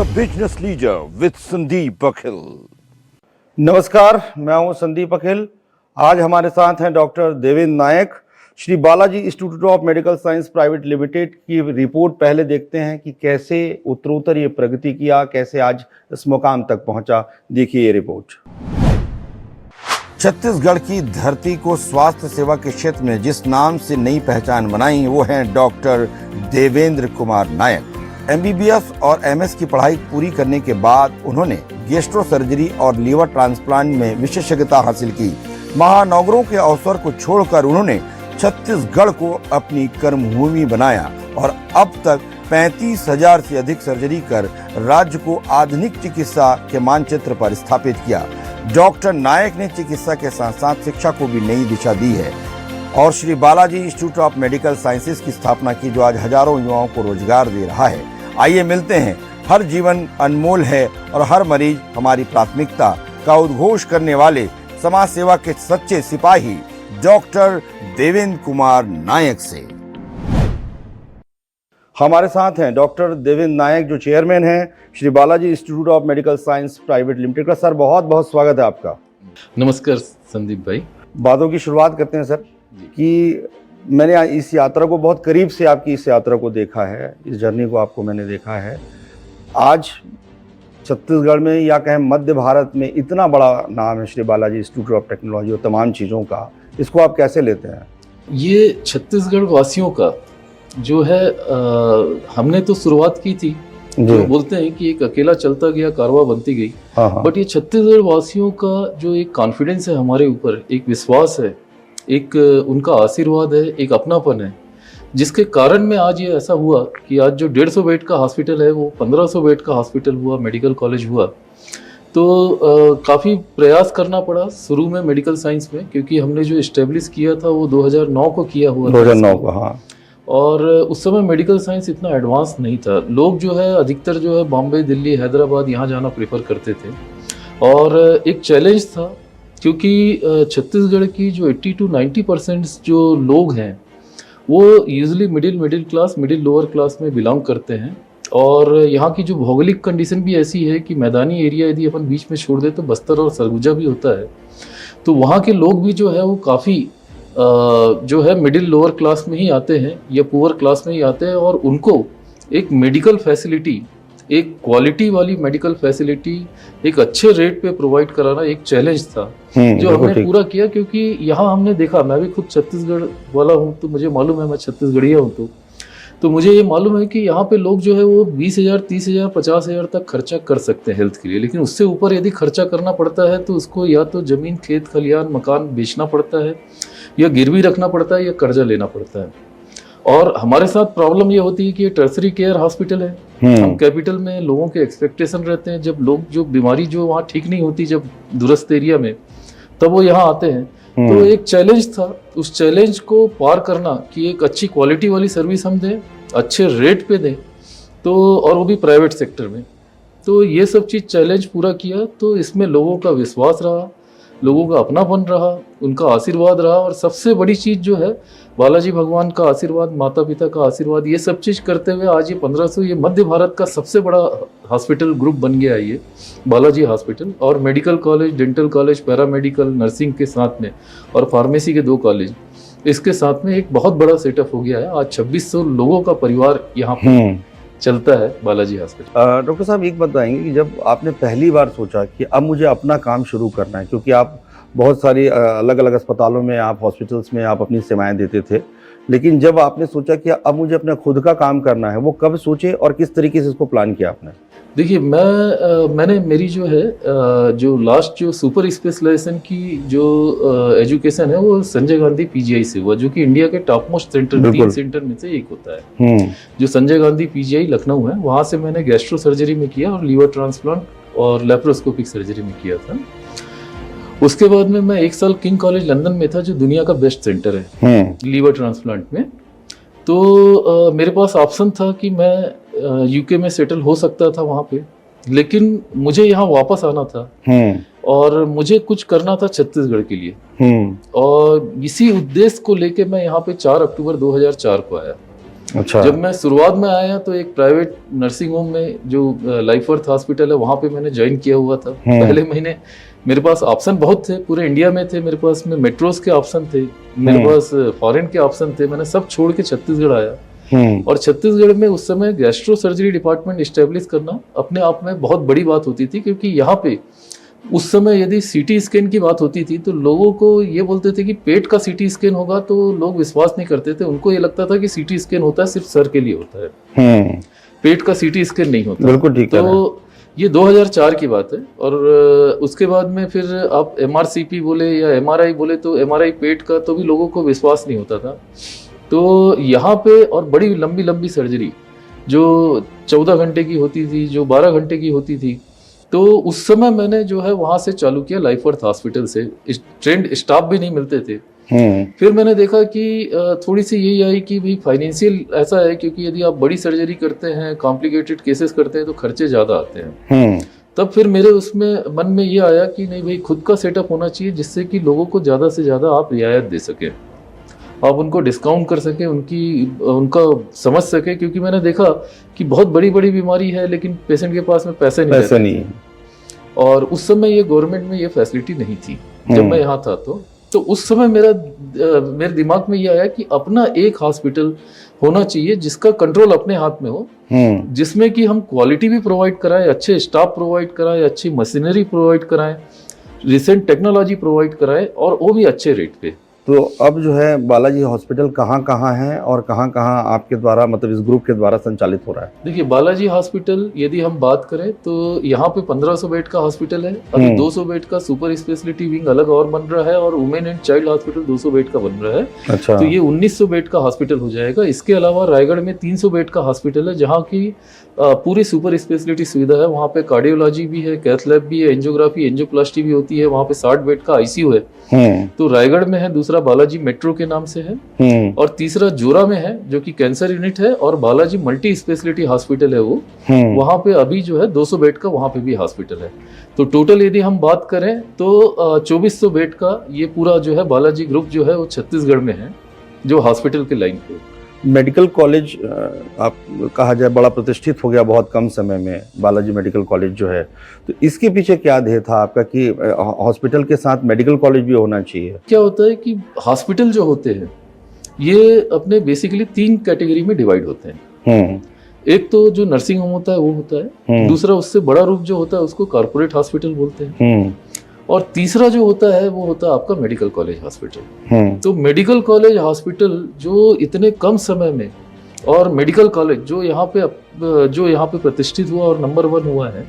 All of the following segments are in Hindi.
The Business Leader with Sandeep Baghel. नमस्कार, मैं हूं संदीप बघेल। आज हमारे साथ हैं doctor Devendra Nayak. Shri Balaji institute of medical science private limited की रिपोर्ट पहले देखते हैं कि कैसे उत्तरोत्तर ये प्रगति किया, कैसे आज इस मुकाम तक पहुंचा। देखिए ये रिपोर्ट। छत्तीसगढ़ की धरती को स्वास्थ्य सेवा के क्षेत्र में जिस नाम से नई पहचान बनाई वो हैं डॉक्टर देवेंद्र कुमार नायक। एमबीबीएस और एमएस की पढ़ाई पूरी करने के बाद उन्होंने गैस्ट्रो सर्जरी और लीवर ट्रांसप्लांट में विशेषज्ञता हासिल की। महानगरों के अवसर को छोड़कर उन्होंने छत्तीसगढ़ को अपनी कर्मभूमि बनाया और अब तक 35,000 से अधिक सर्जरी कर राज्य को आधुनिक चिकित्सा के मानचित्र पर स्थापित किया। डॉक्टर नायक ने चिकित्सा के साथ साथ शिक्षा को भी नई दिशा दी है और Shri Balaji institute of medical sciences की स्थापना की, जो आज हजारों युवाओं को रोजगार दे रहा है। आइए मिलते हैं। हर जीवन अनमोल है और हर मरीज हमारी प्राथमिकता का उद्घोष करने वाले समाज सेवा के सच्चे सिपाही डॉक्टर देवेंद्र कुमार नायक से। हमारे साथ हैं डॉक्टर देवेंद्र नायक, जो चेयरमैन हैं Shri Balaji institute of medical science private limited का। सर, बहुत बहुत स्वागत है आपका। नमस्कार संदीप भाई। बातों की शुरुआत करते हैं सर कि मैंने इस यात्रा को बहुत करीब से, आपकी इस यात्रा को देखा है, इस जर्नी को आपको मैंने देखा है। आज छत्तीसगढ़ में या कहें मध्य भारत में इतना बड़ा नाम है Shri Balaji institute of technology और तमाम चीज़ों का, इसको आप कैसे लेते हैं? ये छत्तीसगढ़ वासियों का जो है हमने तो शुरुआत की थी, जो बोलते हैं कि एक अकेला चलता गया कारवां बनती गई। बट ये छत्तीसगढ़ वासियों का जो एक कॉन्फिडेंस है हमारे ऊपर, एक विश्वास है, एक उनका आशीर्वाद है, एक अपनापन है, जिसके कारण में आज ये ऐसा हुआ कि आज जो 150 बेड का हॉस्पिटल है वो 1500 बेड का हॉस्पिटल हुआ, मेडिकल कॉलेज हुआ। तो काफ़ी प्रयास करना पड़ा शुरू में मेडिकल साइंस में, क्योंकि हमने जो इस्टेब्लिश किया था वो 2009 को किया हुआ था। 2009 को, हाँ। और उस समय मेडिकल साइंस इतना एडवांस नहीं था। लोग जो है अधिकतर जो है बॉम्बे, दिल्ली, हैदराबाद यहाँ जाना प्रेफर करते थे। और एक चैलेंज था, क्योंकि छत्तीसगढ़ की जो 80 to 90% जो लोग हैं वो usually middle class, middle lower class में बिलोंग करते हैं। और यहाँ की जो भौगोलिक कंडीशन भी ऐसी है कि मैदानी एरिया यदि अपन बीच में छोड़ दे तो बस्तर और सरगुजा भी होता है। तो वहाँ के लोग भी जो है वो काफ़ी जो है मिडिल लोअर क्लास में ही आते हैं या पुअर क्लास में ही आते हैं। और उनको एक मेडिकल फैसिलिटी, एक क्वालिटी वाली मेडिकल फैसिलिटी एक अच्छे रेट पे प्रोवाइड कराना एक चैलेंज था, जो हमने पूरा किया। क्योंकि यहाँ हमने देखा, मैं भी खुद छत्तीसगढ़ वाला हूँ तो मुझे मालूम है, मैं छत्तीसगढ़िया हूँ तो मुझे ये मालूम है कि यहाँ पे लोग जो है वो 20,000, 30,000, 50,000 तक खर्चा कर सकते हैं हेल्थ के लिए। लेकिन उससे ऊपर यदि खर्चा करना पड़ता है तो उसको या तो ज़मीन, खेत खलिहान, मकान बेचना पड़ता है, या गिरवी रखना पड़ता है, या कर्जा लेना पड़ता है। और हमारे साथ प्रॉब्लम ये होती है कि ये टर्सरी केयर हॉस्पिटल है। हम कैपिटल में लोगों के एक्सपेक्टेशन रहते हैं, जब लोग जो बीमारी जो वहाँ ठीक नहीं होती जब दूरस्थ एरिया में, तब वो यहाँ आते हैं। तो एक चैलेंज था, उस चैलेंज को पार करना कि एक अच्छी क्वालिटी वाली सर्विस हम दें, अच्छे रेट पे दें, तो और वो भी प्राइवेट सेक्टर में। तो ये सब चीज़ चैलेंज पूरा किया। तो इसमें लोगों का विश्वास रहा, लोगों का अपनापन रहा, उनका आशीर्वाद रहा। और सबसे बड़ी चीज़ जो है बालाजी भगवान का आशीर्वाद, माता पिता का आशीर्वाद, ये सब चीज़ करते हुए आज ये 1500, ये मध्य भारत का सबसे बड़ा हॉस्पिटल ग्रुप बन गया है ये बालाजी हॉस्पिटल। और medical college, dental college, paramedical, nursing के साथ में और फार्मेसी के 2 कॉलेज, इसके साथ में एक बहुत बड़ा सेटअप हो गया है। आज 2600 लोगों का परिवार यहाँ पर चलता है बालाजी हॉस्पिटल। डॉक्टर साहब, एक बताएंगे कि जब आपने पहली बार सोचा कि अब मुझे अपना काम शुरू करना है, क्योंकि आप बहुत सारी अलग अलग अस्पतालों में, आप हॉस्पिटल्स में आप अपनी सेवाएं देते थे, लेकिन जब आपने सोचा कि अब मुझे अपना खुद का काम करना है, वो कब सोचे और किस तरीके से इसको प्लान किया आपने? देखिए, मैंने मेरी जो है जो लास्ट जो सुपर स्पेशलाइजेशन की जो एजुकेशन है वो संजय गांधी पीजीआई से हुआ, जो कि इंडिया के टॉप मोस्ट सेंटर, 3 सेंटर में से एक होता है, जो संजय गांधी पीजीआई लखनऊ है। वहाँ से मैंने गैस्ट्रो सर्जरी में किया और लीवर ट्रांसप्लांट और लेप्रोस्कोपिक सर्जरी में किया था। उसके बाद में मैं 1 साल किंग कॉलेज लंदन में था, जो दुनिया का बेस्ट सेंटर है लीवर ट्रांसप्लांट में। तो मेरे पास ऑप्शन था कि मैं यूके में सेटल हो सकता था वहाँ पे, लेकिन मुझे यहाँ वापस आना था और मुझे कुछ करना था छत्तीसगढ़ के लिए। और इसी उद्देश्य को लेके मैं यहाँ पे 4 अक्टूबर 2004 को आया। अच्छा। जब मैं शुरुआत में आया तो एक प्राइवेट नर्सिंग होम में जो लाइफ अर्थ हॉस्पिटल है वहाँ पे मैंने ज्वाइन किया हुआ था। पहले महीने मेरे पास ऑप्शन बहुत थे, पूरे इंडिया में थे मेरे पास में, मेट्रोस के ऑप्शन थे मेरे पास, फॉरेन के ऑप्शन थे। मैंने सब छोड़ के छत्तीसगढ़ आया और छत्तीसगढ़ में उस समय गैस्ट्रो सर्जरी डिपार्टमेंट इस्टेब्लिश करना अपने आप में बहुत बड़ी बात होती थी, क्योंकि यहाँ पे उस समय यदि सीटी स्कैन की बात होती थी तो लोगों को ये बोलते थे कि पेट का सीटी स्कैन होगा, तो लोग विश्वास नहीं करते थे। उनको ये लगता था कि सीटी स्कैन होता है सिर्फ सर के लिए होता है, पेट का सीटी स्कैन नहीं होता। बिल्कुल ठीक है। तो ये 2004 की बात है। और उसके बाद में फिर आप MRCP बोले या MRI बोले, तो MRI पेट का तो भी लोगों को विश्वास नहीं होता था। तो यहाँ पे और बड़ी लंबी लंबी सर्जरी जो 14 घंटे की होती थी, जो 12 घंटे की होती थी, तो उस समय मैंने जो है वहाँ से चालू किया लाइफ अर्थ हॉस्पिटल से। ट्रेंड स्टाफ भी नहीं मिलते थे। फिर मैंने देखा कि थोड़ी सी यही आई कि भाई फाइनेंशियल ऐसा है, क्योंकि यदि आप बड़ी सर्जरी करते हैं, कॉम्प्लिकेटेड केसेस करते हैं तो खर्चे ज़्यादा आते हैं। तब फिर मेरे उसमें मन में ये आया कि नहीं भाई, खुद का सेटअप होना चाहिए जिससे कि लोगों को ज़्यादा से ज़्यादा आप रियायत दे सकें, आप उनको डिस्काउंट कर सकें, उनका समझ सके। क्योंकि मैंने देखा कि बहुत बड़ी बड़ी बीमारी है लेकिन पेशेंट के पास में पैसे नहीं। और उस समय ये गवर्नमेंट में ये फैसिलिटी नहीं थी जब मैं यहाँ था। तो उस समय मेरे दिमाग में ये आया कि अपना एक हॉस्पिटल होना चाहिए जिसका कंट्रोल अपने हाथ में हो, जिसमें कि हम क्वालिटी भी प्रोवाइड कराएं, अच्छे स्टाफ प्रोवाइड कराएं, अच्छी मशीनरी प्रोवाइड कराएं, रिसेंट टेक्नोलॉजी प्रोवाइड कराएं, और वो भी अच्छे रेट पे। तो अब जो है बालाजी हॉस्पिटल कहाँ कहाँ है और कहाँ कहाँ आपके द्वारा, मतलब इस ग्रुप के द्वारा संचालित हो रहा है? देखिए, बालाजी हॉस्पिटल यदि हम बात करें तो यहाँ पे 1500 बेड का हॉस्पिटल है। अभी 200 बेड का सुपर स्पेशलिटी विंग अलग और बन रहा है, और women and child hospital 200 bed का बन रहा है। अच्छा। तो ये 1900 बेड का हॉस्पिटल हो जाएगा। इसके अलावा रायगढ़ में 300 बेड का हॉस्पिटल है, जहाँ की पूरी सुपर स्पेशलिटी सुविधा है। वहाँ पे कार्डियोलॉजी भी है, कैथ लैब भी है, एंजियोग्राफी एंजियोप्लास्टी भी होती है। वहाँ पे 60 बेड का ICU है। तो रायगढ़ में है, दूसरा बालाजी मेट्रो के नाम से है, और तीसरा जोरा में है जो कि कैंसर यूनिट है, और बालाजी मल्टी स्पेशलिटी हॉस्पिटल है वो। वहाँ पे अभी जो है 200 बेड का वहाँ पे भी हॉस्पिटल है। तो टोटल यदि हम बात करें तो 2400 बेड का ये पूरा जो है बालाजी ग्रुप जो है वो छत्तीसगढ़ में है, जो हॉस्पिटल के लाइन पे। मेडिकल कॉलेज आप कहा जाए बड़ा प्रतिष्ठित हो गया बहुत कम समय में, बालाजी मेडिकल कॉलेज जो है, तो इसके पीछे क्या ध्येय था आपका कि हॉस्पिटल के साथ मेडिकल कॉलेज भी होना चाहिए? क्या होता है कि हॉस्पिटल जो होते हैं ये अपने बेसिकली 3 कैटेगरी में डिवाइड होते हैं। एक तो जो नर्सिंग होम होता है वो होता है, दूसरा उससे बड़ा रूप जो होता है उसको कॉर्पोरेट हॉस्पिटल बोलते हैं, और तीसरा जो होता है वो होता है आपका मेडिकल कॉलेज हॉस्पिटल। तो मेडिकल कॉलेज हॉस्पिटल जो इतने कम समय में, और मेडिकल कॉलेज जो यहाँ पे प्रतिष्ठित हुआ और नंबर 1 हुआ है,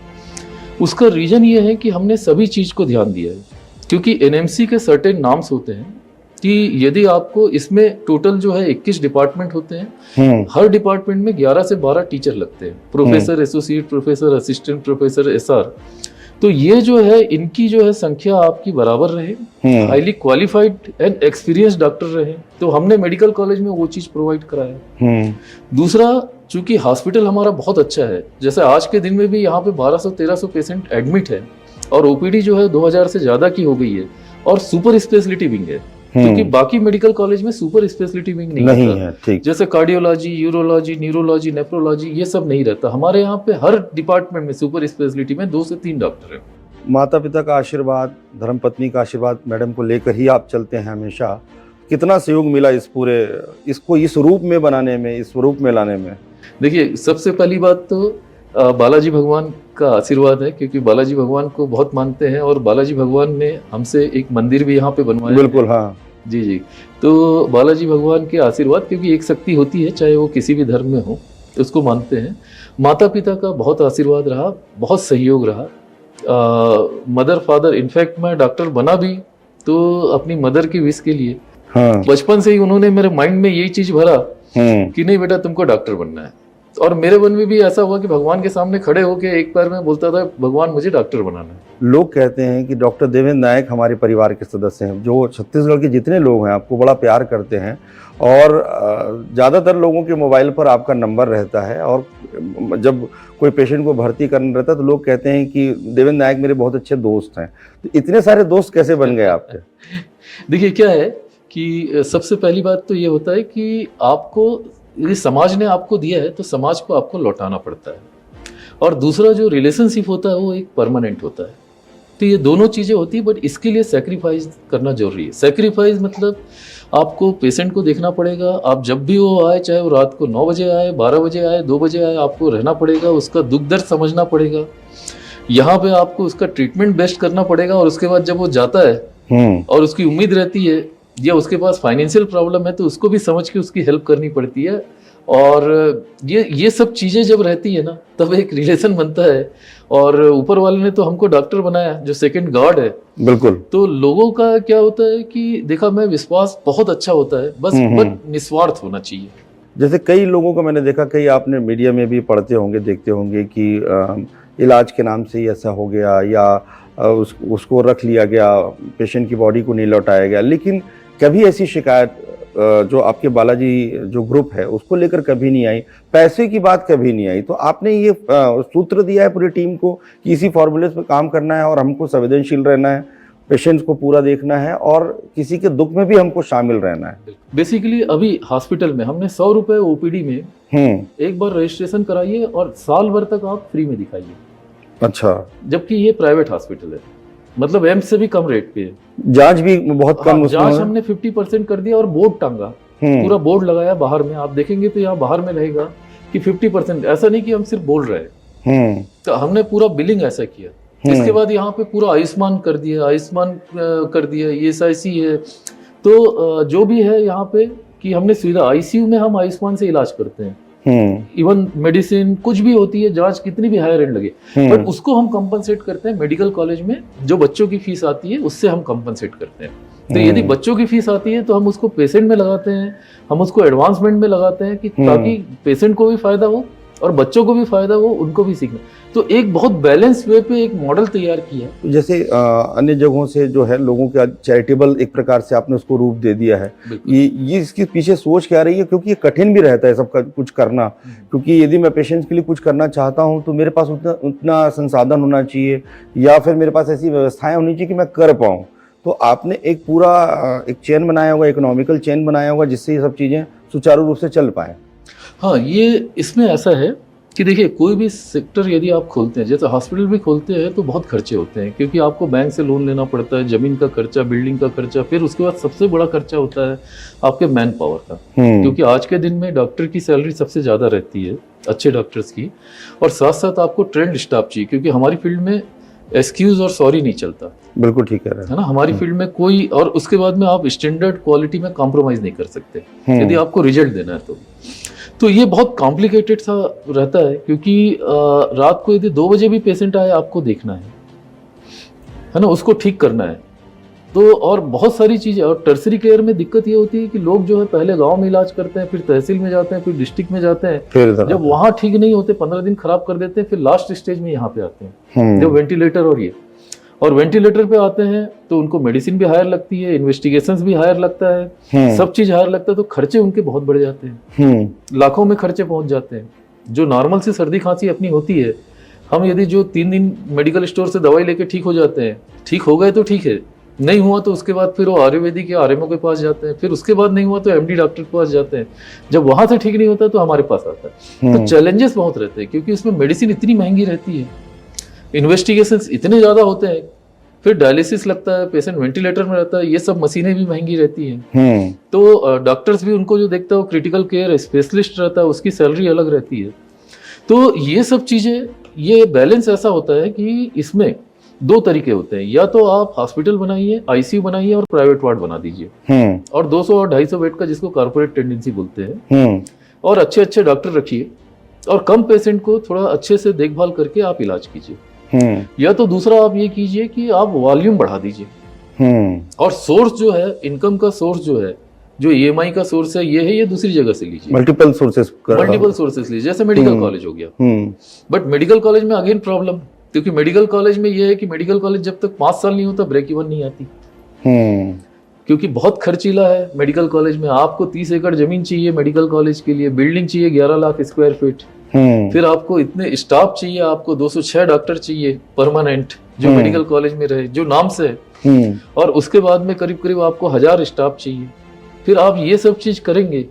उसका रीजन ये है कि हमने सभी चीज को ध्यान दिया है। क्योंकि NMC के सर्टेन नाम्स होते हैं कि यदि आपको इसमें टोटल जो है 21 डिपार्टमेंट होते हैं, हर डिपार्टमेंट में 11 से 12 टीचर लगते हैं, professor, associate professor, assistant professor, SR। तो ये जो है इनकी जो है संख्या आपकी बराबर रहे, highly qualified and experience doctor रहे, तो हमने मेडिकल कॉलेज में वो चीज प्रोवाइड कराया। दूसरा, चूंकि हॉस्पिटल हमारा बहुत अच्छा है, जैसे आज के दिन में भी यहाँ पे 1200-1300 पेशेंट एडमिट है, और OPD जो है 2000 से ज्यादा की हो गई है, और सुपर स्पेशलिटी विंग है, क्योंकि बाकी मेडिकल कॉलेज में सुपर स्पेशलिटी विंग नहीं है। ठीक। जैसे कार्डियोलॉजी, यूरोलॉजी, न्यूरोलॉजी, नेफ्रोलॉजी, ये सब नहीं रहता। हमारे यहाँ पे हर डिपार्टमेंट में सुपर स्पेशलिटी में 2 से 3 डॉक्टर हैं। माता पिता का आशीर्वाद, धर्मपत्नी का आशीर्वाद मैडम को लेकर ही आप चलते हैं हमेशा। कितना सहयोग मिला इसको इस रूप में बनाने में, इस रूप में लाने में? देखिए, सबसे पहली बात तो बालाजी भगवान का आशीर्वाद है, क्योंकि बालाजी भगवान को बहुत मानते हैं, और बालाजी भगवान ने हमसे एक मंदिर भी यहाँ पे बनवाया। बिल्कुल, हाँ जी। तो बालाजी भगवान के आशीर्वाद, क्योंकि एक शक्ति होती है चाहे वो किसी भी धर्म में हो, उसको मानते हैं। माता पिता का बहुत आशीर्वाद रहा, बहुत सहयोग रहा। मदर फादर, इनफैक्ट मैं डॉक्टर बना भी तो अपनी मदर की विश के लिए। बचपन से ही उन्होंने मेरे माइंड में यही चीज भरा कि नहीं बेटा, तुमको डॉक्टर बनना है। और मेरे मन में भी ऐसा हुआ कि भगवान के सामने खड़े होके एक बार मैं बोलता था, भगवान मुझे डॉक्टर बनाना है। लोग कहते हैं कि डॉक्टर देवेंद्र नायक हमारे परिवार के सदस्य हैं, जो छत्तीसगढ़ के जितने लोग हैं आपको बड़ा प्यार करते हैं, और ज़्यादातर लोगों के मोबाइल पर आपका नंबर रहता है, और जब कोई पेशेंट को भर्ती करना रहता है तो लोग कहते हैं कि देवेंद्र नायक मेरे बहुत अच्छे दोस्त हैं। तो इतने सारे दोस्त कैसे बन गए आपके? देखिए, क्या है कि सबसे पहली बात तो ये होता है कि आपको ये समाज ने आपको दिया है तो समाज को आपको लौटाना पड़ता है। और दूसरा जो रिलेशनशिप होता है वो एक परमानेंट होता है। तो ये दोनों चीज़ें होती है, बट इसके लिए सेक्रीफाइस करना जरूरी है। सेक्रीफाइस मतलब आपको पेशेंट को देखना पड़ेगा। आप जब भी वो आए, चाहे वो रात को 9 बजे आए, 12 बजे आए, 2 बजे आए, आपको रहना पड़ेगा, उसका दुख दर्द समझना पड़ेगा। यहाँ पे आपको उसका ट्रीटमेंट बेस्ट करना पड़ेगा। और उसके बाद जब वो जाता है और उसकी उम्मीद रहती है या उसके पास फाइनेंशियल प्रॉब्लम है तो उसको भी समझ के उसकी हेल्प करनी पड़ती है। और ये सब चीज़ें जब रहती है ना, तब एक रिलेशन बनता है। और ऊपर वाले ने तो हमको डॉक्टर बनाया जो सेकंड गॉड है। बिल्कुल। तो लोगों का क्या होता है कि देखा मैं, विश्वास बहुत अच्छा होता है, बस बट निस्वार्थ होना चाहिए। जैसे कई लोगों को मैंने देखा, कई आपने मीडिया में भी पढ़ते होंगे, देखते होंगे कि इलाज के नाम से ही ऐसा हो गया या उसको रख लिया गया, पेशेंट की बॉडी को नहीं लौटाया गया। लेकिन कभी ऐसी शिकायत जो आपके बालाजी जो ग्रुप है उसको लेकर कभी नहीं आई, पैसे की बात कभी नहीं आई। तो आपने ये सूत्र दिया है पूरी टीम को कि इसी फॉर्मूले पे काम करना है और हमको संवेदनशील रहना है, पेशेंट्स को पूरा देखना है और किसी के दुख में भी हमको शामिल रहना है। बेसिकली अभी हॉस्पिटल में हमने 100 रुपए ओपीडी में एक बार रजिस्ट्रेशन कराइए और साल भर तक आप फ्री में दिखाइए। अच्छा। जबकि ये प्राइवेट हॉस्पिटल है, मतलब एम्स से भी कम रेट पे है। जांच भी बहुत कम। हाँ, जांच हमने 50% कर दिया और बोर्ड टांगा, पूरा बोर्ड लगाया बाहर में। आप देखेंगे तो यहाँ बाहर में रहेगा कि 50%। ऐसा नहीं कि हम सिर्फ बोल रहे हैं, तो हमने पूरा बिलिंग ऐसा किया। इसके बाद यहाँ पे पूरा आयुष्मान कर दिया, ESIC है। तो जो भी है यहाँ पे कि हमने सुविधा, आईसीयू में हम आयुष्मान से इलाज करते हैं। इवन मेडिसिन कुछ भी होती है, जांच कितनी भी हायर एंड लगे, बट उसको हम कंपनसेट करते हैं। मेडिकल कॉलेज में जो बच्चों की फीस आती है उससे हम कंपनसेट करते हैं। तो यदि बच्चों की फीस आती है तो हम उसको पेशेंट में लगाते हैं, हम उसको एडवांसमेंट में लगाते हैं कि ताकि पेशेंट को भी फायदा हो और बच्चों को भी फायदा हो, उनको भी सीखना। तो एक बहुत बैलेंस वे पे एक मॉडल तैयार किया। जैसे अन्य जगहों से जो है लोगों का चैरिटेबल एक प्रकार से आपने उसको रूप दे दिया है। ये इसके पीछे सोच क्या रही है? क्योंकि ये कठिन भी रहता है सबका कुछ करना, क्योंकि यदि मैं पेशेंट्स के लिए कुछ करना चाहता हूं तो मेरे पास उतना संसाधन होना चाहिए या फिर मेरे पास ऐसी व्यवस्थाएं होनी चाहिए कि मैं कर पाऊँ। तो आपने एक पूरा एक चेन बनाया होगा, इकोनॉमिकल चेन बनाया होगा, जिससे ये सब चीज़ें सुचारू रूप से चल पाएँ। हाँ, ये इसमें ऐसा है कि देखिए, कोई भी सेक्टर यदि आप खोलते हैं, जैसे हॉस्पिटल भी खोलते हैं, तो बहुत खर्चे होते हैं, क्योंकि आपको बैंक से लोन लेना पड़ता है, जमीन का खर्चा, बिल्डिंग का खर्चा, फिर उसके बाद सबसे बड़ा खर्चा होता है आपके मैन पावर का। क्योंकि आज के दिन में डॉक्टर की सैलरी सबसे ज़्यादा रहती है, अच्छे डॉक्टर्स की, और साथ साथ आपको ट्रेंड स्टाफ चाहिए, क्योंकि हमारी फील्ड में एक्सक्यूज और सॉरी नहीं चलता। बिल्कुल ठीक है ना, हमारी फील्ड में कोई, और उसके बाद में आप स्टैंडर्ड क्वालिटी में कॉम्प्रोमाइज़ नहीं कर सकते यदि आपको रिजल्ट देना है तो ये बहुत कॉम्प्लिकेटेड सा रहता है। क्योंकि रात को यदि 2 बजे भी पेशेंट आए, आपको देखना है ना, उसको ठीक करना है। तो और बहुत सारी चीज़ें, और टर्सरी केयर में दिक्कत ये होती है कि लोग जो है पहले गांव में इलाज करते हैं, फिर तहसील में जाते हैं, फिर डिस्ट्रिक्ट में जाते हैं, जब वहाँ ठीक नहीं होते 15 दिन खराब कर देते हैं, फिर लास्ट स्टेज में यहाँ पे आते हैं जो वेंटिलेटर और वेंटिलेटर पे आते हैं तो उनको मेडिसिन भी हायर लगती है, इन्वेस्टिगेशंस भी हायर लगता है, सब चीज हायर लगता है, तो खर्चे उनके बहुत बढ़ जाते हैं, लाखों में खर्चे पहुंच जाते हैं। जो नॉर्मल से सर्दी खांसी अपनी होती है, हम यदि जो 3 दिन मेडिकल स्टोर से दवाई लेके ठीक हो जाते हैं, ठीक हो गए तो ठीक है, नहीं हुआ तो उसके बाद फिर वो आयुर्वेदिक या आरएमओ के पास जाते हैं, फिर उसके बाद नहीं हुआ तो एमडी डॉक्टर के पास जाते हैं, जब वहां से ठीक नहीं होता तो हमारे पास आता है। तो चैलेंजेस बहुत रहते हैं, क्योंकि उसमें मेडिसिन इतनी महंगी रहती है, इन्वेस्टिगेशंस इतने ज़्यादा होते हैं, फिर डायलिसिस लगता है, पेशेंट वेंटिलेटर में रहता है, ये सब मशीनें भी महंगी रहती हैं। तो डॉक्टर्स भी उनको जो देखता है वो क्रिटिकल केयर स्पेशलिस्ट रहता है, उसकी सैलरी अलग रहती है। तो ये सब चीज़ें, ये बैलेंस ऐसा होता है कि इसमें 2 तरीके होते हैं, या तो आप हॉस्पिटल बनाइए, आईसीयू बनाइए और प्राइवेट वार्ड बना दीजिए, और 200 और 250 बेड का, जिसको कॉर्पोरेट टेंडेंसी बोलते हैं, और अच्छे डॉक्टर रखिए और कम पेशेंट को थोड़ा अच्छे से देखभाल करके आप इलाज कीजिए। या तो दूसरा आप ये कीजिए कि आप वॉल्यूम बढ़ा दीजिए, और सोर्स जो है, इनकम का सोर्स जो है, जो ईएमआई का सोर्स है, ये दूसरी जगह से लीजिए, मल्टीपल सोर्सेस लीजिए, जैसे मेडिकल कॉलेज हो गया। बट मेडिकल कॉलेज में अगेन प्रॉब्लम, क्योंकि मेडिकल कॉलेज में ये है कि मेडिकल कॉलेज जब तक 5 साल नहीं होता ब्रेक इवन नहीं आती, क्योंकि बहुत खर्चीला है मेडिकल कॉलेज में। आपको 30 एकड़ जमीन चाहिए मेडिकल कॉलेज के लिए, बिल्डिंग चाहिए 11 लाख स्क्वायर फीट, फिर आपको इतने स्टाफ चाहिए, आपको 206 डॉक्टर चाहिए परमानेंट जो मेडिकल कॉलेज में रहे, जो नाम से है, और उसके बाद में करीब करीब आपको 1000 स्टाफ चाहिए। फिर आप ये सब चीज करेंगे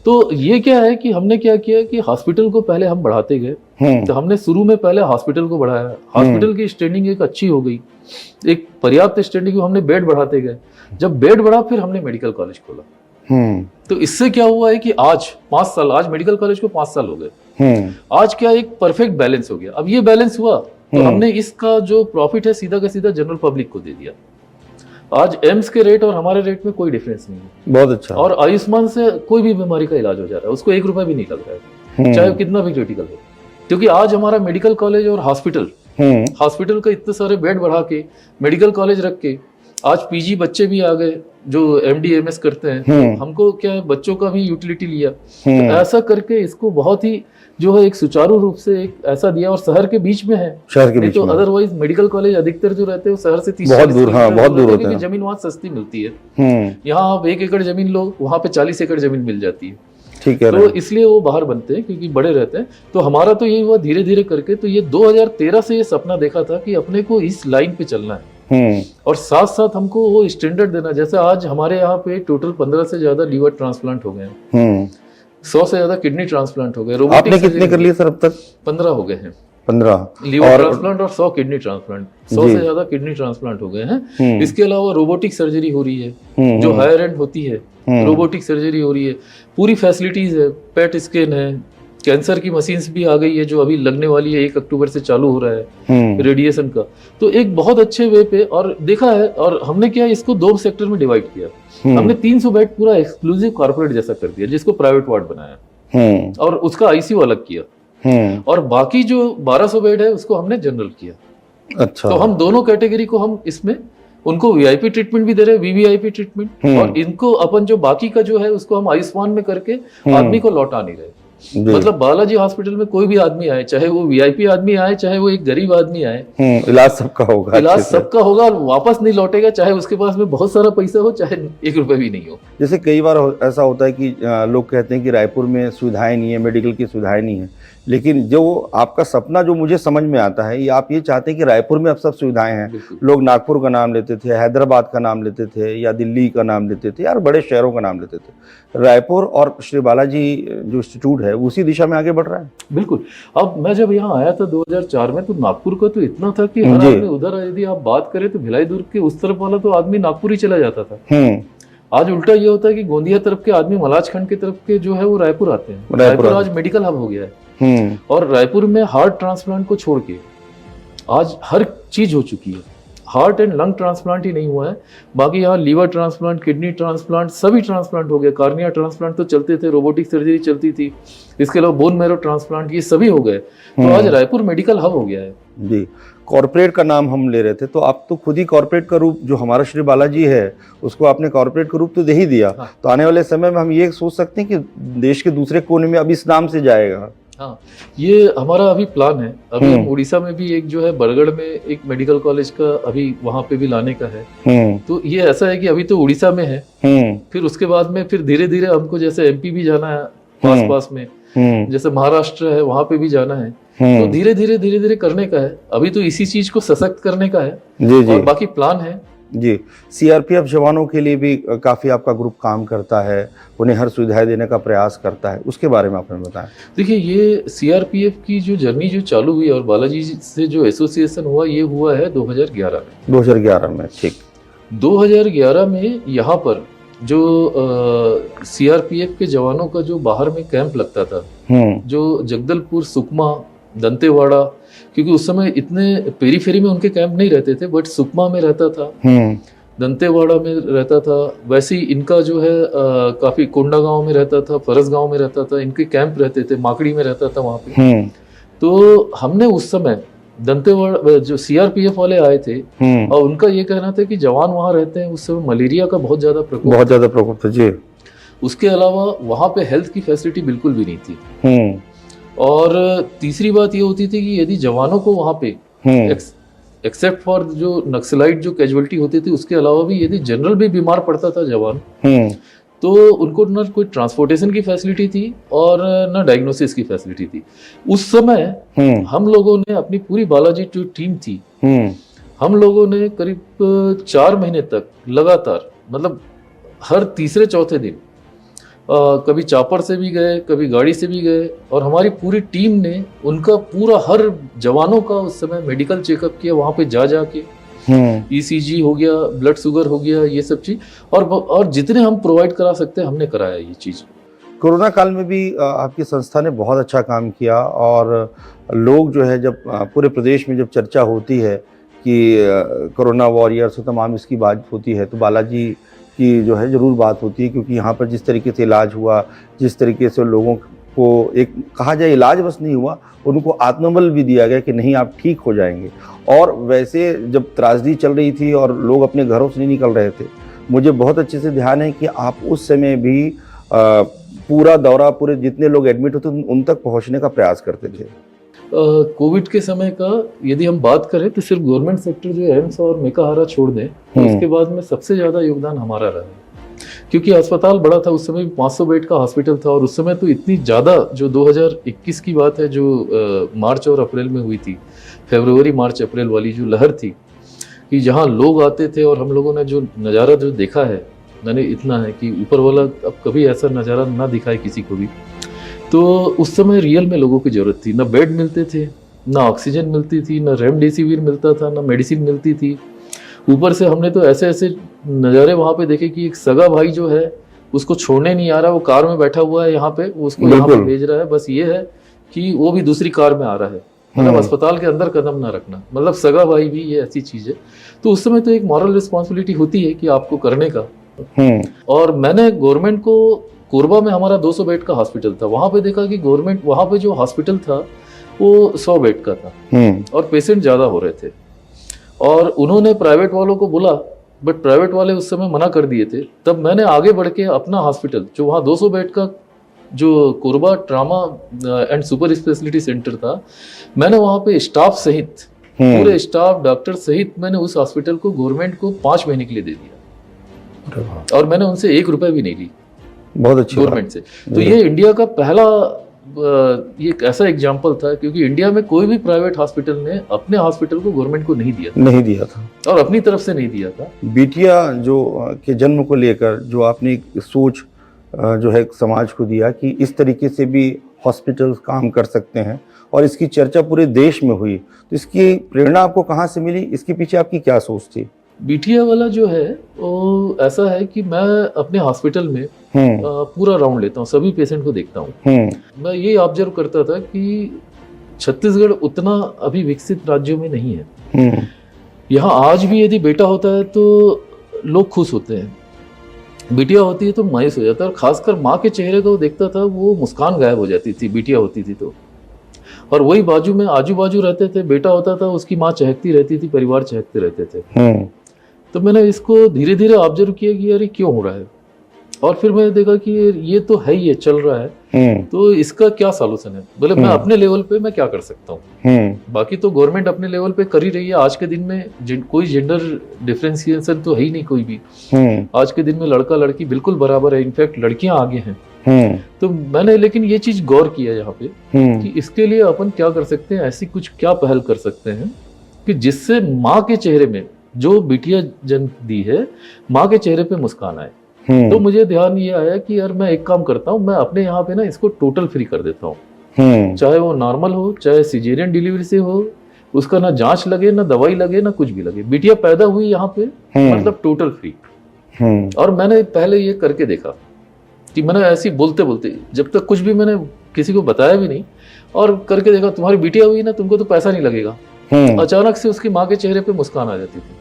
तो ये क्या है कि हमने क्या किया कि हॉस्पिटल को पहले हम बढ़ाते गए। तो हमने शुरू में पहले हॉस्पिटल को बढ़ाया, हॉस्पिटल की स्टैंडिंग एक अच्छी हो गई, एक पर्याप्त स्टैंडिंग, हमने बेड बढ़ाते गए। जब बेड बढ़ा फिर हमने मेडिकल कॉलेज खोला। तो इससे क्या हुआ है कि आज 5 साल, आज मेडिकल कॉलेज को 5 साल हो गए। आज क्या एक परफेक्ट बैलेंस हो गया। अब ये बैलेंस हुआ तो हमने इसका जो प्रॉफिट है सीधा का सीधा जनरल पब्लिक को दे दिया। आज एम्स के रेट और हमारे रेट में कोई डिफरेंस नहीं है। बहुत अच्छा। और आयुष्मान से कोई भी बीमारी का इलाज हो जा रहा है, उसको 1 रुपया भी नहीं लग रहा है, चाहे वो कितना भी क्रिटिकल हो। क्योंकि आज हमारा मेडिकल कॉलेज और हॉस्पिटल का इतने सारे बेड बढ़ा के, मेडिकल कॉलेज रख के, आज पीजी बच्चे भी आ गए जो एमडी एमएस करते हैं। हमको क्या है, बच्चों का भी यूटिलिटी लिया। तो ऐसा करके इसको बहुत ही जो है एक सुचारू रूप से एक ऐसा दिया, और शहर के बीच में है। शहर के नहीं बीच तो में अदरवाइज मेडिकल कॉलेज अधिकतर जो रहते हैं वो शहर से 30 बहुत दूर, हाँ, बहुत दूर होते हैं। जमीन वहाँ सस्ती मिलती है। यहाँ आप 1 एकड़ जमीन लो, वहाँ पे 40 एकड़ जमीन मिल जाती है। ठीक है। तो इसलिए वो बाहर बनते हैं क्योंकि बड़े रहते हैं। तो हमारा तो यही हुआ धीरे धीरे करके। तो ये 2013 से ये सपना देखा था कि अपने को इस लाइन पे चलना है, और साथ साथ हमको वो स्टैंडर्ड देना। जैसे आज हमारे यहाँ पे टोटल 15 से ज्यादा लीवर ट्रांसप्लांट हो गए हैं, 100 से ज्यादा किडनी ट्रांसप्लांट हो गए। आपने कितने कर लिए सर अब तक? 15 हो गए हैं। 15 लीवर ट्रांसप्लांट और 100 किडनी ट्रांसप्लांट, 100 से ज्यादा किडनी ट्रांसप्लांट हो गए हैं। इसके अलावा रोबोटिक सर्जरी हो रही है, जो हायर एंड होती है, रोबोटिक सर्जरी हो रही है, पूरी फैसिलिटीज है, पेट स्कैन है, कैंसर की मशीन्स भी आ गई है जो अभी लगने वाली है, 1 अक्टूबर से चालू हो रहा है रेडिएशन का। तो एक बहुत अच्छे वे पे और देखा है। और हमने क्या इसको 2 सेक्टर में डिवाइड किया। हमने 300 बेड पूरा एक्सक्लूसिव कॉर्पोरेट जैसा कर दिया, जिसको प्राइवेट वार्ड बनाया, और उसका आईसीयू अलग किया, और बाकी जो 1200 बेड है उसको हमने जनरल किया। अच्छा। तो हम दोनों कैटेगरी को हम इसमें उनको वीआईपी ट्रीटमेंट भी दे रहे हैं, वीवीआईपी ट्रीटमेंट, और इनको अपन जो बाकी का जो है उसको हम आयुष्मान में करके आदमी को लौटा नहीं रहे। मतलब बालाजी हॉस्पिटल में कोई भी आदमी आए, चाहे वो वीआईपी आदमी आए, चाहे वो एक गरीब आदमी आए, इलाज सबका होगा, इलाज सबका होगा और वापस नहीं लौटेगा, चाहे उसके पास में बहुत सारा पैसा हो, चाहे 1 रुपए भी नहीं हो। जैसे कई बार ऐसा होता है कि लोग कहते हैं कि रायपुर में सुविधाएं नहीं है, मेडिकल की सुविधाएं नहीं है, लेकिन जो आपका सपना जो मुझे समझ में आता है, ये आप ये चाहते हैं कि रायपुर में अब सब सुविधाएं हैं। लोग नागपुर का नाम लेते थे, हैदराबाद का नाम लेते थे, या दिल्ली का नाम लेते थे, यार बड़े शहरों का नाम लेते थे। रायपुर और श्री बालाजी जो इंस्टीट्यूट है उसी दिशा में आगे बढ़ रहा है। बिल्कुल। अब मैं जब यहाँ आया था 2004 में, तो नागपुर का तो इतना था कि हर आदमी उधर, यदि आप बात करें तो भिलाई दुर्ग के उस तरफ वाला तो आदमी नागपुर ही चला जाता था। आज उल्टा ये होता है कि गोंदिया तरफ के आदमी, मलाजखंड के तरफ के जो है वो रायपुर आते हैं। रायपुर आज मेडिकल हब हो गया है, और रायपुर में हार्ट ट्रांसप्लांट को छोड़ के आज हर चीज हो चुकी है। हार्ट एंड लंग ट्रांसप्लांट ही नहीं हुआ है, बाकी यहाँ लीवर ट्रांसप्लांट, किडनी ट्रांसप्लांट, सभी ट्रांसप्लांट हो गया। कार्निया ट्रांसप्लांट तो चलते थे, रोबोटिक सर्जरी चलती थी, इसके अलावा बोन मैरो ट्रांसप्लांट, ये सभी हो गए। तो आज रायपुर मेडिकल हब हो गया है जी। कॉर्पोरेट का नाम हम ले रहे थे, तो आप तो खुद ही कॉर्पोरेट का रूप, जो हमारा श्री बालाजी है उसको आपने कॉर्पोरेट का रूप तो दे ही दिया। तो आने वाले समय में हम ये सोच सकते हैं कि देश के दूसरे कोने में अब इस नाम से जाएगा। हाँ, ये हमारा अभी प्लान है। अभी हम उड़ीसा में भी एक जो है बरगढ़ में एक मेडिकल कॉलेज का अभी वहां पे भी लाने का है। तो ये ऐसा है कि अभी तो उड़ीसा में है, फिर उसके बाद में फिर धीरे धीरे हमको जैसे एमपी भी जाना है पास में, जैसे महाराष्ट्र है वहां पे भी जाना है। तो धीरे धीरे करने का है। अभी तो इसी चीज को सशक्त करने का है जी जी। और बाकी प्लान है जी। सीआरपीएफ जवानों के लिए भी काफ़ी आपका ग्रुप काम करता है, उन्हें हर सुविधाएं देने का प्रयास करता है, उसके बारे में आपने बताया। देखिए, ये सीआरपीएफ की जो जर्नी जो चालू हुई और बालाजी से जो एसोसिएशन हुआ, ये हुआ है 2011 में। 2011 में, ठीक। 2011 में यहाँ पर जो सीआरपीएफ के जवानों का जो बाहर में कैंप लगता था, जो जगदलपुर, सुकमा, दंतेवाड़ा, क्योंकि उस समय इतने पेरीफेरी में उनके कैंप नहीं रहते थे, बट सुकमा में रहता था, दंतेवाड़ा में रहता था। वैसे ही इनका जो है काफी कोंडा गांव में रहता था, फरस गांव में रहता था, इनके कैंप रहते थे, माकड़ी में रहता था वहां पे। तो हमने उस समय दंतेवाड़ा जो सीआरपीएफ वाले आए थे, और उनका ये कहना था कि जवान वहां रहते हैं, उस समय मलेरिया का बहुत ज्यादा प्रकोप था जी। उसके अलावा वहां पे हेल्थ की फैसिलिटी बिल्कुल भी नहीं थी। और तीसरी बात ये होती थी कि यदि जवानों को वहां पे एक्सेप्ट फॉर जो नक्सलाइट जो कैजुअलिटी होती थी, उसके अलावा भी यदि जनरल भी बीमार पड़ता था जवान, तो उनको न कोई ट्रांसपोर्टेशन की फैसिलिटी थी और न डायग्नोसिस की फैसिलिटी थी। उस समय हम लोगों ने अपनी पूरी बालाजी जो टीम थी, हम लोगों ने करीब 4 महीने तक लगातार, मतलब हर तीसरे चौथे दिन कभी चापर से भी गए, कभी गाड़ी से भी गए, और हमारी पूरी टीम ने उनका पूरा हर जवानों का उस समय मेडिकल चेकअप किया वहाँ पे जा के। ECG हो गया, ब्लड शुगर हो गया, ये सब चीज, और जितने हम प्रोवाइड करा सकते हैं हमने कराया ये चीज। कोरोना काल में भी आपकी संस्था ने बहुत अच्छा काम किया, और लोग जो है जब पूरे प्रदेश में जब चर्चा होती है कि कोरोना वॉरियर्स और तमाम इसकी बात होती है, तो बालाजी की जो है ज़रूर बात होती है, क्योंकि यहाँ पर जिस तरीके से इलाज हुआ, जिस तरीके से लोगों को एक कहा जाए इलाज बस नहीं हुआ, उनको आत्मबल भी दिया गया कि नहीं आप ठीक हो जाएंगे। और वैसे जब त्रासदी चल रही थी और लोग अपने घरों से नहीं निकल रहे थे, मुझे बहुत अच्छे से ध्यान है कि आप उस समय भी पूरा दौरा, पूरे जितने लोग एडमिट होते उन तक पहुंचने का प्रयास करते थे। कोविड के समय का यदि हम बात करें तो सिर्फ गवर्नमेंट सेक्टर जो एम्स और मेकाहारा छोड़ दें, तो उसके बाद में सबसे ज़्यादा योगदान हमारा रहा है, क्योंकि अस्पताल बड़ा था। उस समय 500 बेड का हॉस्पिटल था, और उस समय तो इतनी ज़्यादा, जो 2021 की बात है, जो मार्च और अप्रैल में हुई थी, फरवरी मार्च अप्रैल वाली जो लहर थी, कि जहाँ लोग आते थे, और हम लोगों ने जो नज़ारा जो देखा है, मैंने इतना है कि ऊपर वाला अब कभी ऐसा नज़ारा ना दिखाए किसी को भी। तो उस समय रियल में लोगों की ज़रूरत थी, ना बेड मिलते थे, ना ऑक्सीजन मिलती थी, ना रेमडेसिविर मिलता था, ना मेडिसिन मिलती थी। ऊपर से हमने तो ऐसे ऐसे नज़ारे वहाँ पे देखे कि एक सगा भाई जो है उसको छोड़ने नहीं आ रहा, वो कार में बैठा हुआ है यहाँ पे, वो उसको यहाँ पे भेज रहा है, बस ये है कि वो भी दूसरी कार में आ रहा है, मतलब अस्पताल के अंदर कदम ना रखना, मतलब सगा भाई भी ये ऐसी चीज़ है। तो उस समय तो एक मॉरल रिस्पॉन्सिबिलिटी होती है कि आपको करने का। और मैंने गवर्नमेंट को, कोरबा में हमारा 200 बेड का हॉस्पिटल था, वहाँ पे देखा कि गवर्नमेंट, वहाँ पे जो हॉस्पिटल था वो 100 बेड का था, और पेशेंट ज़्यादा हो रहे थे, और उन्होंने प्राइवेट वालों को बोला, बट प्राइवेट वाले उस समय मना कर दिए थे। तब मैंने आगे बढ़ के अपना हॉस्पिटल, जो वहाँ 200 बेड का जो Korba trauma and super speciality centre था, मैंने वहाँ पे स्टाफ सहित, पूरे स्टाफ, डॉक्टर सहित, मैंने उस हॉस्पिटल को गवर्नमेंट को 5 महीने के लिए दे दिया, और मैंने उनसे 1 रुपया भी नहीं ली, बहुत अच्छी गवर्नमेंट से। तो ये इंडिया का पहला ये एक ऐसा एग्जाम्पल था, क्योंकि इंडिया में कोई भी प्राइवेट हॉस्पिटल ने अपने हॉस्पिटल को गवर्नमेंट को नहीं दिया था, और अपनी तरफ से नहीं दिया था। बिटिया जो के जन्म को लेकर जो आपने एक सोच जो है समाज को दिया कि इस तरीके से भी हॉस्पिटल काम कर सकते हैं, और इसकी चर्चा पूरे देश में हुई, तो इसकी प्रेरणा आपको कहाँ से मिली? इसके पीछे आपकी क्या सोच थी? बिटिया वाला जो है वो ऐसा है कि मैं अपने हॉस्पिटल में पूरा राउंड लेता हूँ, सभी पेशेंट को देखता हूँ। मैं ये ऑब्जर्व करता था कि छत्तीसगढ़ उतना अभी विकसित राज्यों में नहीं है। यहाँ आज भी यदि बेटा होता है तो लोग खुश होते हैं, बिटिया होती है तो मायूस हो जाता है, और खासकर माँ के चेहरे को देखता था, वो मुस्कान गायब हो जाती थी बिटिया होती थी तो। और वही बाजू में आजू बाजू रहते थे, बेटा होता था उसकी माँ चहकती रहती थी, परिवार चहकते रहते थे। तो मैंने इसको धीरे धीरे ऑब्जर्व किया कि यार ये क्यों हो रहा है, और फिर मैंने देखा कि ये तो है ही, ये चल रहा है, तो इसका क्या सॉल्यूशन है। बोले मैं अपने लेवल पे मैं क्या कर सकता हूँ, बाकी तो गवर्नमेंट अपने लेवल पे कर ही रही है। आज के दिन में कोई जेंडर डिफरेंशिएशन तो है ही नहीं कोई भी। आज के दिन में लड़का लड़की बिल्कुल बराबर है, इनफैक्ट लड़कियां आगे हैं। तो मैंने लेकिन ये चीज गौर किया यहाँ पे कि इसके लिए अपन क्या कर सकते हैं, ऐसी कुछ क्या पहल कर सकते हैं कि जिससे माँ के चेहरे में, जो बिटिया जन्म दी है, माँ के चेहरे पे मुस्कान आए। तो मुझे ध्यान ये आया कि यार मैं एक काम करता हूँ, मैं अपने यहाँ पे ना इसको टोटल फ्री कर देता हूँ, चाहे वो नॉर्मल हो, चाहे सिजेरियन डिलीवरी से हो, उसका ना जांच लगे, ना दवाई लगे, ना कुछ भी लगे, बिटिया पैदा हुई यहाँ पे मतलब टोटल फ्री। और मैंने पहले ये करके देखा कि मैंने ऐसी बोलते बोलते, जब तक कुछ भी मैंने किसी को बताया भी नहीं, और करके देखा तुम्हारी बिटिया हुई ना, तुमको तो पैसा नहीं लगेगा। अचानक से उसकी माँ के चेहरे पे मुस्कान आ जाती थी।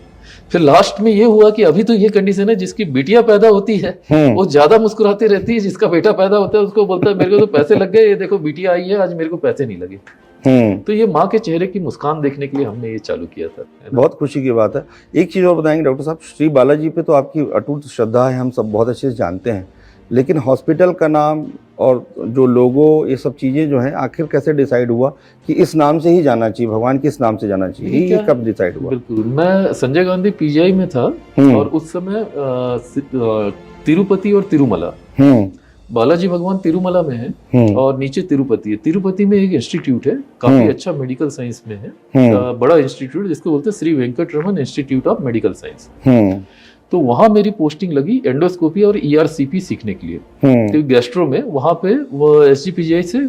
फिर लास्ट में ये हुआ कि अभी तो ये कंडीशन है, जिसकी बिटिया पैदा होती है वो ज्यादा मुस्कुराती रहती है, जिसका बेटा पैदा होता है उसको बोलता है मेरे को तो पैसे लग गए, ये देखो बिटिया आई है, आज मेरे को पैसे नहीं लगे। तो ये माँ के चेहरे की मुस्कान देखने के लिए हमने ये चालू किया था। बहुत खुशी की बात है। एक चीज और बताएंगे डॉक्टर साहब, श्री बालाजी पे तो आपकी अटूट श्रद्धा है, हम सब बहुत अच्छे से जानते हैं, लेकिन हॉस्पिटल का नाम और जो लोगो, ये सब चीज़ें जो हैं, आखिर कैसे डिसाइड हुआ कि इस नाम से ही जाना चाहिए, भगवान के इस नाम से जाना चाहिए, ये कब डिसाइड हुआ? बिल्कुल, मैं संजय गांधी पीजीआई में था, और उस समय तिरुपति और तिरुमला, बालाजी भगवान तिरुमला में है और नीचे तिरुपति है। तिरुपति में एक इंस्टीट्यूट है, काफी अच्छा मेडिकल साइंस में है, बड़ा इंस्टीट्यूट जिसको बोलते हैं Shri Venkat Raman institute of medical science. तो वहाँ मेरी पोस्टिंग लगी एंडोस्कोपी और ERCP सीखने के लिए। तो गैस्ट्रो में वहाँ पे वो SGPGI से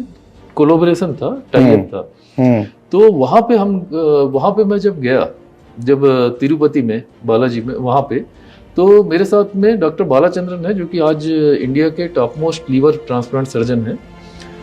कोलोबरेशन था, टाइप था। तो वहाँ पे मैं जब गया, जब तिरुपति में बालाजी में वहाँ पे, तो मेरे साथ में डॉक्टर बालाचंद्रन है जो कि आज इंडिया के top most liver transplant surgeon है।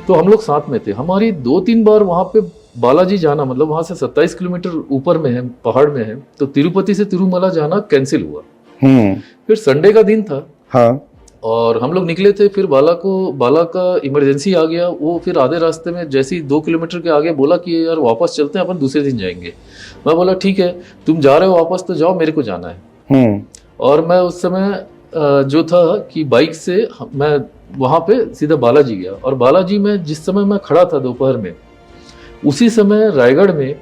तो हम लोग साथ में थे। हमारी 2-3 बार वहाँ पे बालाजी जाना, मतलब वहाँ से 27 किलोमीटर ऊपर में है, पहाड़ में है, तो तिरुपति से तिरुमला जाना कैंसिल हुआ। फिर संडे का दिन था। हाँ। और हम लोग निकले थे, फिर बाला का इमरजेंसी आ गया। वो फिर आधे रास्ते में जैसे ही 2 किलोमीटर के आगे बोला कि यार वापस चलते हैं, अपन दूसरे दिन जाएंगे। मैं बोला ठीक है, तुम जा रहे हो वापस तो जाओ, मेरे को जाना है। और मैं उस समय जो था कि बाइक से मैं वहाँ पे सीधा बालाजी गया। और बालाजी में जिस समय मैं खड़ा था दोपहर में, उसी समय रायगढ़ में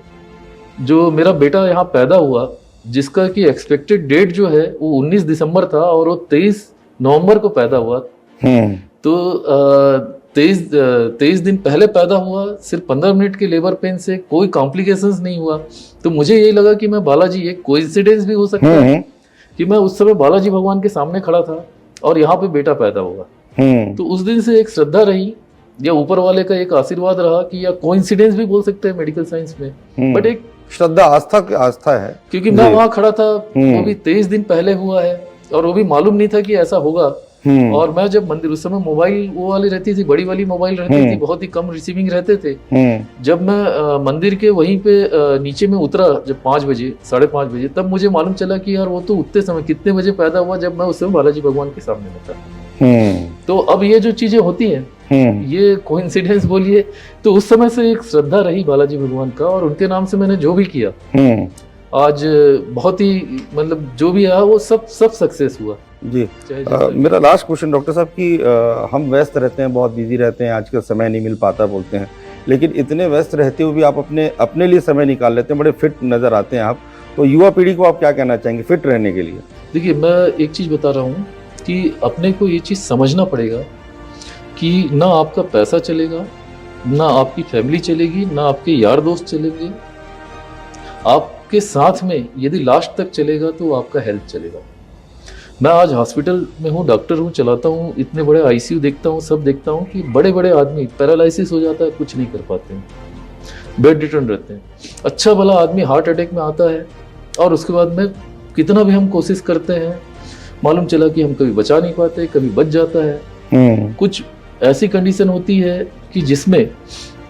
जो मेरा बेटा यहाँ पैदा हुआ, जिसका कि एक्सपेक्टेड डेट जो है वो 19 दिसंबर था और वो 23 नवंबर को पैदा हुआ। तो 23 दिन पहले पैदा हुआ, सिर्फ 15 मिनट के लेबर पेन से, कोई कॉम्प्लिकेशंस नहीं हुआ। तो मुझे यही लगा कि मैं बालाजी, एक कोइंसिडेंस भी हो सकता है कि मैं उस समय बालाजी भगवान के सामने खड़ा था और यहाँ पे बेटा पैदा हुआ। तो उस दिन से एक श्रद्धा रही, या ऊपर वाले का एक आशीर्वाद रहा कि, या कोइंसिडेंस भी बोल सकते हैं मेडिकल साइंस में, बट एक श्रद्धा, आस्था है। क्योंकि मैं वहां खड़ा था, वो भी 23 दिन पहले हुआ है और वो भी मालूम नहीं था कि ऐसा होगा। और मैं जब मंदिर, उस समय मोबाइल वो वाली रहती थी, बड़ी वाली मोबाइल रहती थी, बहुत ही कम रिसीविंग रहते थे। जब मैं मंदिर के वहीं पे नीचे में उतरा, जब 5 बजे 5:30 बजे, तब मुझे मालूम चला कि यार वो तो उतने समय, कितने बजे पैदा हुआ, जब मैं उस समय बालाजी भगवान के सामने में था। तो अब ये जो चीजें होती हैं, ये कोइंसिडेंस बोलिए, तो उस समय से एक श्रद्धा रही बालाजी भगवान का, और उनके नाम से मैंने जो भी किया आज बहुत ही, मतलब जो भी है वो सब सक्सेस हुआ जी। मेरा लास्ट क्वेश्चन डॉक्टर साहब कि हम व्यस्त रहते हैं, बहुत बिजी रहते हैं, आजकल समय नहीं मिल पाता बोलते हैं, लेकिन इतने व्यस्त रहते हुए भी आप अपने लिए समय निकाल लेते हैं, बड़े फिट नज़र आते हैं आप। तो युवा पीढ़ी को आप क्या कहना चाहेंगे फिट रहने के लिए? देखिए, मैं एक चीज़ बता रहा हूँ कि अपने को ये चीज़ समझना पड़ेगा कि ना आपका पैसा चलेगा, ना आपकी फैमिली चलेगी, ना आपके यार दोस्त चलेंगे। आपके साथ में यदि लास्ट तक चलेगा तो आपका हेल्थ चलेगा। मैं आज हॉस्पिटल में हूँ, डॉक्टर हूँ, चलाता हूँ, इतने बड़े ICU देखता हूँ, सब देखता हूँ कि बड़े बड़े आदमी पैरालिसिस हो जाता है, कुछ नहीं कर पाते हैं, बेड रिटर्न रहते हैं। अच्छा भला आदमी हार्ट अटैक में आता है और उसके बाद में कितना भी हम कोशिश करते हैं, मालूम चला कि हम कभी बचा नहीं पाते, कभी बच जाता है। कुछ ऐसी कंडीशन होती है कि जिसमें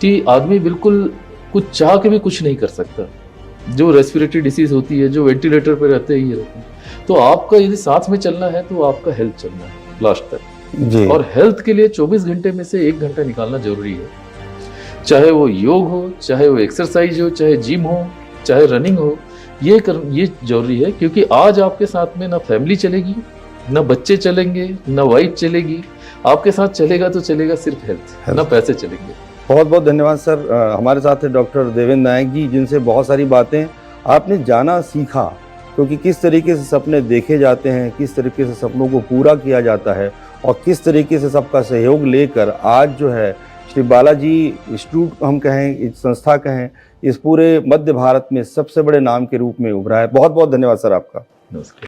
कि आदमी बिल्कुल कुछ चाह के भी कुछ नहीं कर सकता, जो रेस्पिरेटरी डिसीज होती है, जो वेंटिलेटर पे रहते ही रहते हैं। तो आपका यदि साथ में चलना है तो आपका हेल्थ चलना है लास्ट तक जी। और हेल्थ के लिए 24 घंटे में से 1 घंटा निकालना जरूरी है। चाहे वो योग हो, चाहे वो एक्सरसाइज हो, चाहे जिम हो, चाहे रनिंग हो, ये जरूरी है। क्योंकि आज आपके साथ में ना फैमिली चलेगी, ना बच्चे चलेंगे, ना वाइफ चलेगी, आपके साथ चलेगा तो चलेगा सिर्फ हेल्थ, ना पैसे चलेंगे। बहुत बहुत धन्यवाद सर। हमारे साथ है डॉक्टर देवेंद्र नायक जी, जिनसे बहुत सारी बातें आपने जाना, सीखा, क्योंकि किस तरीके से सपने देखे जाते हैं, किस तरीके से सपनों को पूरा किया जाता है और किस तरीके से सबका सहयोग लेकर आज जो है श्री बालाजी इंस्टीट्यूट हम कहें, इस संस्था कहें, इस पूरे मध्य भारत में सबसे बड़े नाम के रूप में उभरा है। बहुत बहुत धन्यवाद सर आपका। नमस्कार।